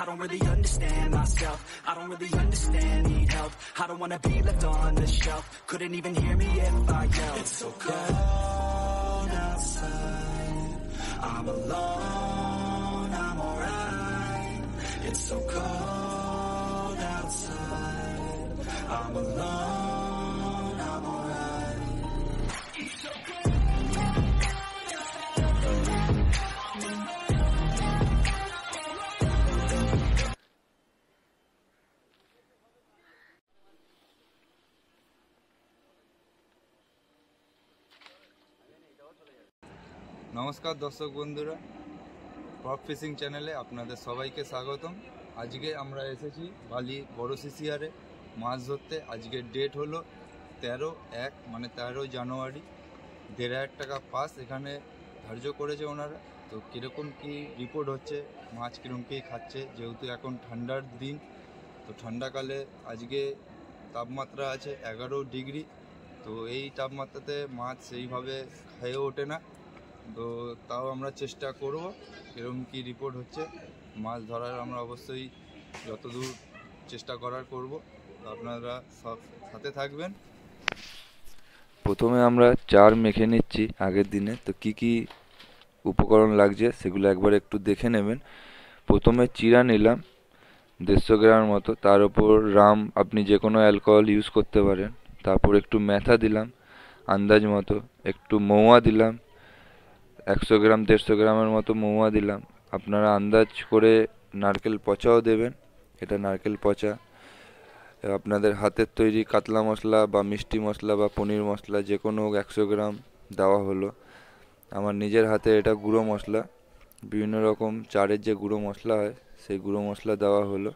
I don't really understand myself. I don't really understand, need help. I don't wanna be left on the shelf. Couldn't even hear me if I yelled. It's so cold outside, I'm alone, I'm alright. It's so cold outside, I'm alone, I'm alright. It's so cold. নমস্কার দর্শক বন্ধুরা, প্রক fishing চ্যানেলে আপনাদের সবাইকে স্বাগতম। আজকে আমরা এসেছি বালি বড় শিশিয়ারে মাছ ধরতে। আজকের ডেট হলো 13/1 মানে 13 জানুয়ারি। 1,500 টাকা পাস এখানে ধার্য করেছে ওনারা। তো কীরকম কী রিপোর্ট হচ্ছে, মাছ কীরকম কী খাচ্ছে, যেহেতু এখন ঠান্ডার দিন, তো ঠান্ডাকালে আজকে তাপমাত্রা আছে 11 ডিগ্রি। তো এই তাপমাত্রাতে মাছ সেইভাবে খেয়ে ওঠে না। তো তাও আমরা চেষ্টা করব এরকম কি রিপোর্ট হচ্ছে মাছ ধরার। আমরা অবশ্যই যতদূর চেষ্টা করার করব। তো আপনারা সব সাথে থাকবেন। প্রথমে আমরা চার মেখে নিচ্ছি আগের দিনে। তো কি কি উপকরণ লাগছে সেগুলো একবার একটু দেখে নেবেন। প্রথমে চিরা নিলাম 150 গ্রামের মতো, তার উপর রাম, আপনি যে কোনো অ্যালকোহল ইউজ করতে পারেন। তারপর একটু ম্যাথা দিলাম আন্দাজ মতো, একটু মৌয়া দিলাম 100 গ্রাম 150 গ্রামের মতো মৌয়া দিলাম। আপনারা আন্দাজ করে নারকেল পচাও দেবেন, এটা নারকেল পচা। আপনাদের হাতের তৈরি কাতলা মশলা বা মিষ্টি মশলা বা পনির মশলা যে কোনো 100 গ্রাম দেওয়া হলো। আমার নিজের হাতে এটা গুঁড়ো মশলা, বিভিন্ন রকম চারের যে গুঁড়ো মশলা হয় সেই গুঁড়ো মশলা দেওয়া হলো।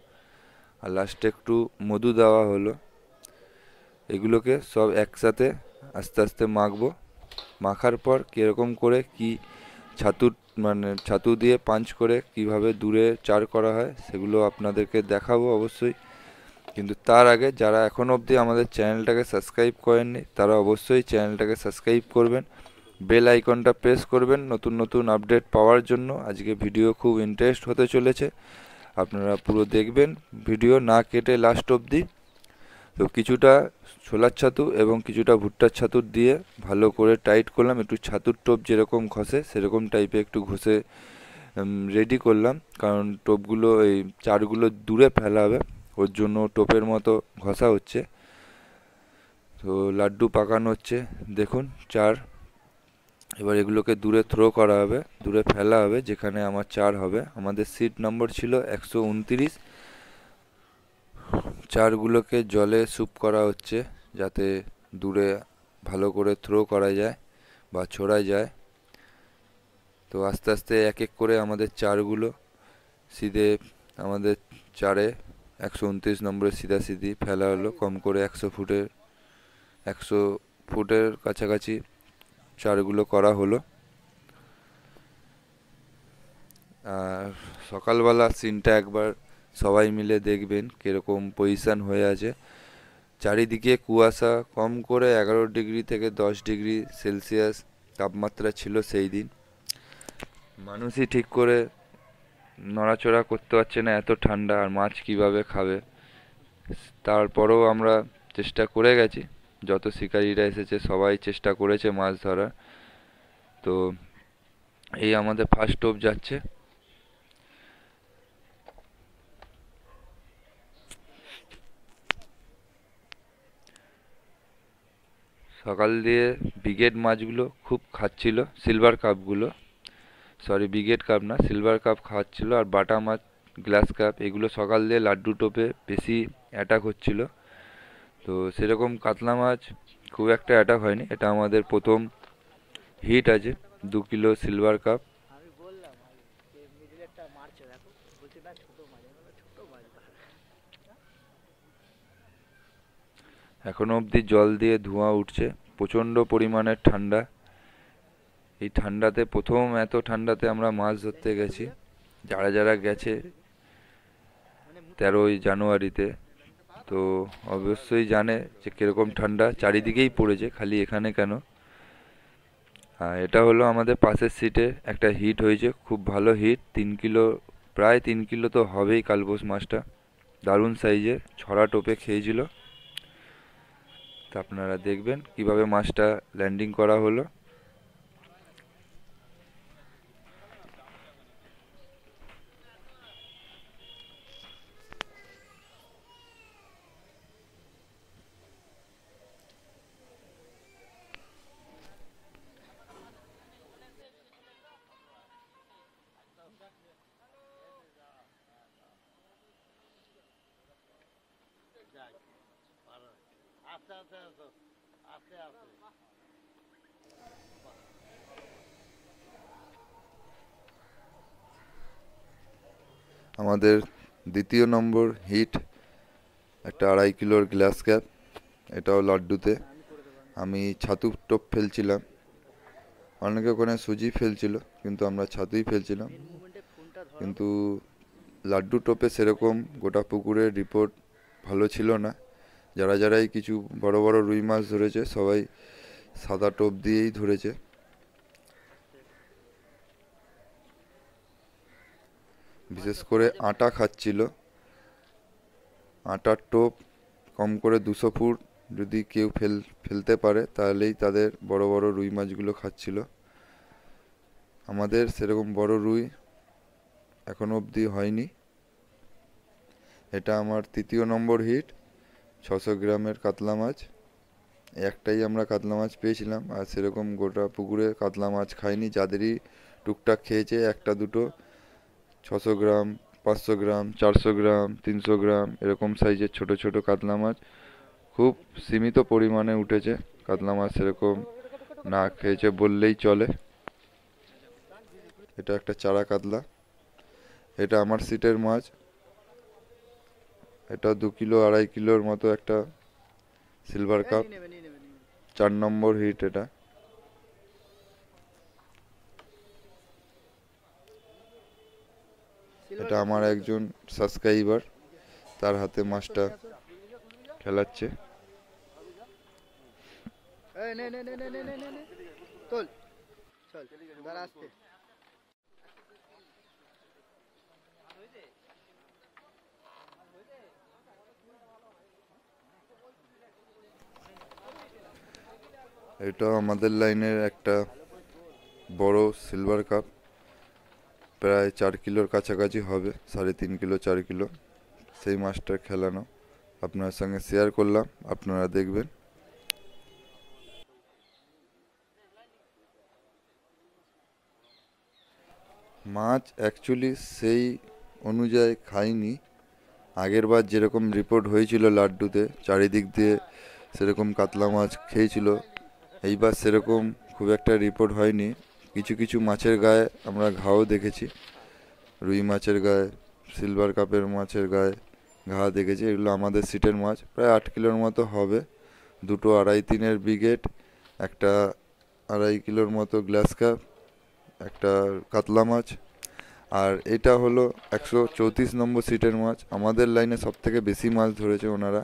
আর লাস্টে একটু মধু দেওয়া হলো। এগুলোকে সব একসাথে আস্তে আস্তে মাখবো। মাখার পর কীরকম করে কি ছাতু দিয়ে পাঞ্চ করে কিভাবে দূরে চার করা হয় সেগুলো আপনাদেরকে দেখাবো অবশ্যই। কিন্তু তার আগে যারা এখনও অবধি আমাদের চ্যানেলটাকে সাবস্ক্রাইব করেননি তারা অবশ্যই চ্যানেলটাকে সাবস্ক্রাইব করবেন, বেল আইকনটা প্রেস করবেন নতুন নতুন আপডেট পাওয়ার জন্য। আজকে ভিডিও খুব ইন্টারেস্ট হতে চলেছে, আপনারা পুরো দেখবেন, ভিডিও না কেটে লাস্ট অবধি। তো কিছুটা ছোলার ছাতু এবং কিছুটা ভুট্টার ছাতু দিয়ে ভালো করে টাইট করলাম। একটু ছাতুর টোপ যেরকম ঘষে সেরকম টাইপে একটু ঘষে রেডি করলাম, কারণ টোপগুলো এই চারগুলো দূরে ফেলা হবে, ওর জন্য টোপের মতো ঘষা হচ্ছে। তো লাড্ডু পাকানো হচ্ছে, দেখুন চার। এবার এগুলোকে দূরে থ্রো করা হবে, দূরে ফেলা হবে যেখানে আমার চার হবে। আমাদের সিট নম্বর ছিল 129। চারগুলোকে জলে স্যুপ করা হচ্ছে যাতে দূরে ভালো করে থ্রো করা যায় বা ছোড়া যায়। তো আস্তে আস্তে এক এক করে আমাদের চারগুলো সিধে আমাদের চারে 129 নম্বরে সিধাসিধি ফেলা হলো। কম করে 100 ফুটের কাছাকাছি চারগুলো করা হলো। আর সকালবেলা সিনটা একবার সবাই মিলে দেখবেন কীরকম পজিশান হয়ে আছে। চারিদিকে কুয়াশা, কম করে 11 ডিগ্রি থেকে 10 ডিগ্রি সেলসিয়াস তাপমাত্রা ছিল সেই দিন। মানুষই ঠিক করে নড়াচড়া করতে পারছে না, এত ঠান্ডা, আর মাছ কিভাবে খাবে। তারপরেও আমরা চেষ্টা করে গেছি, যত শিকারীরা এসেছে সবাই চেষ্টা করেছে মাছ ধরার। তো এই আমাদের ফার্স্ট টোপ যাচ্ছে। সকাল দিয়ে ব্রিগেড মাছগুলো খুব খাচ্ছিল, সিলভার কাপগুলো, সরি ব্রিগেড কাপ না, সিলভার কাপ খাওয়াচ্ছিল। আর বাটা মাছ, গ্লাস কাপ, এগুলো সকাল দিয়ে লাড্ডু টোপে বেশি অ্যাটাক হচ্ছিল। তো সেরকম কাতলা মাছ খুব একটা অ্যাটাক হয়নি। এটা আমাদের প্রথম হিট আছে 2 কিলো সিলভার কাপ। এখনো অবধি জল দিয়ে ধোঁয়া উঠছে, প্রচণ্ড পরিমাণের ঠান্ডা। এই ঠান্ডাতে প্রথম এত ঠান্ডাতে আমরা মাছ ধরতে গেছি। যারা যারা গেছে 13 জানুয়ারিতে, তো অবশ্যই জানে যে কীরকম ঠান্ডা চারিদিকেই পড়েছে, খালি এখানে কেন। এটা হলো আমাদের পাশের সিটে একটা হিট হয়েছে, খুব ভালো হিট, 3 কিলো প্রায় 3 কিলো তো হবেই কালবোস মাছটা। দারুণ সাইজের, ছড়া টোপে খেয়েছিল। তা আপনারা দেখবেন কিভাবে মাছটা ল্যান্ডিং করা হলো। আমাদের দ্বিতীয় নম্বর হিট একটা 2.5 কিলোর গ্লাস ক্যাপ, এটাও লাড্ডুতে। আমি ছাতু টোপ ফেলছিলাম, অনেকে ওখানে সুজি ফেলছিল, কিন্তু আমরা ছাতুই ফেলছিলাম। কিন্তু লাড্ডু টোপে সেরকম গোটা পুকুরের রিপোর্ট ভালো ছিল না। যারাই কিছু বড় বড় রুই মাছ ধরেছে সবাই সাদা টোপ দিয়েই ধরেছে। বিশেষ করে আটা খাচ্ছিল। আটার টোপ কম করে 200 ফুট যদি কেউ ফেলতে পারে তাহলেই তাদের বড় বড় রুই মাছগুলো খাচ্ছিল। আমাদের সেরকম বড় রুই এখনো অবধি হয়নি। এটা আমার তৃতীয় নম্বর হিট, 600 গ্রামের কাতলা মাছ। একটাই আমরা কাতলা মাছ পেয়েছিলাম, আর সেরকম গোটা পুকুরে কাতলা মাছ খাইনি। যাদেরই টুকটাক খেয়েছে একটা দুটো 600 গ্রাম, 500 গ্রাম, 400 গ্রাম, 300 গ্রাম এরকম সাইজের ছোট ছোট কাতলা মাছ খুব সীমিত পরিমাণে উঠেছে। কাতলা মাছ সেরকম না খেয়েছে বললেই চলে। এটা একটা চারা কাতলা, এটা আমার সিটের মাছ। এটা 2 কিলো 2.5 কিলোর মতো একটা সিলভার কাপ, 4 নম্বর হিট এটা। এটা আমার একজন সাবস্ক্রাইবার, তার হাতে মাছটা খেলাচ্ছে। এটা আমাদের লাইনের একটা বড় সিলভার কাপ, প্রায় 4 কিলোর কাছাকাছি হবে, 3.5 কিলো 4 কিলো। সেই মাছটা খেলানো আপনার সঙ্গে শেয়ার করলাম, আপনারা দেখবেন। মাছ অ্যাকচুয়ালি সেই অনুযায়ী খাইনি। আগের বার যেরকম রিপোর্ট হয়েছিল লাড্ডুতে, চারিদিক দিয়ে সেরকম কাতলা মাছ খেয়েছিল। এইবার সেরকম খুব একটা রিপোর্ট হয়নি। কিছু কিছু মাছের গায়ে আমরা ঘাও দেখেছি, রুই মাছের গায়ে, সিলভার কাপের মাছের গায়ে ঘা দেখেছি। এগুলো আমাদের সিটের মাছ, প্রায় 8 কিলোর মতো হবে। দুটো 2.5-3 ব্রিগেড, একটা 2.5 কিলোর মতো গ্লাস কাপ, একটা কাতলা মাছ। আর এটা হলো 134 নম্বর সিটের মাছ। আমাদের লাইনে সব থেকে বেশি মাছ ধরেছে ওনারা।